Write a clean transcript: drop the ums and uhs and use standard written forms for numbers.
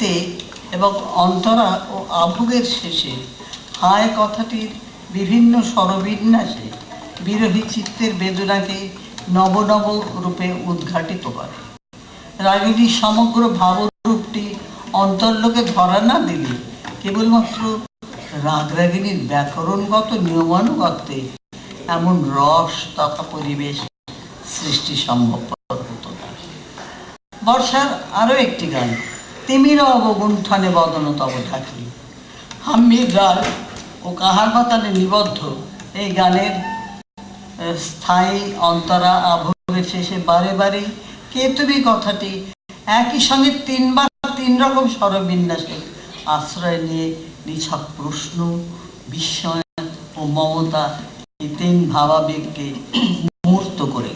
গাইতে এবং অন্তরা ও আভোগের শেষে হায় কথাটির বিভিন্ন স্বরবিন্যাসে বিরহী চিত্তের বেদনাকে নব নব রূপে উদ্ঘাটিত করে। রাগিনীর সমগ্র ভাবরূপটি অন্তর্লোকে ধরা না দিলে কেবলমাত্র রাগরাগিনীর ব্যাকরণগত নিয়মানুগত্যে এমন রস তথা পরিবেশ সৃষ্টি সম্ভবপর হতো না। বর্ষার আরও একটি গান তিমির অবগুণ্ঠনে বদন তব ঢাকি, হাম্মির রাগ ও কাহার বাতালে নিবদ্ধ এই গানের স্থায়ী অন্তরা আভোগের শেষে বারে বারে কে তুমি কথাটি একই সঙ্গে তিনবার তিন রকম স্বরবিন্যাসে আশ্রয় নিয়ে নিছক প্রশ্ন, বিস্ময় ও মমতা এই তিন ভাবাবেগকে মূর্ত করে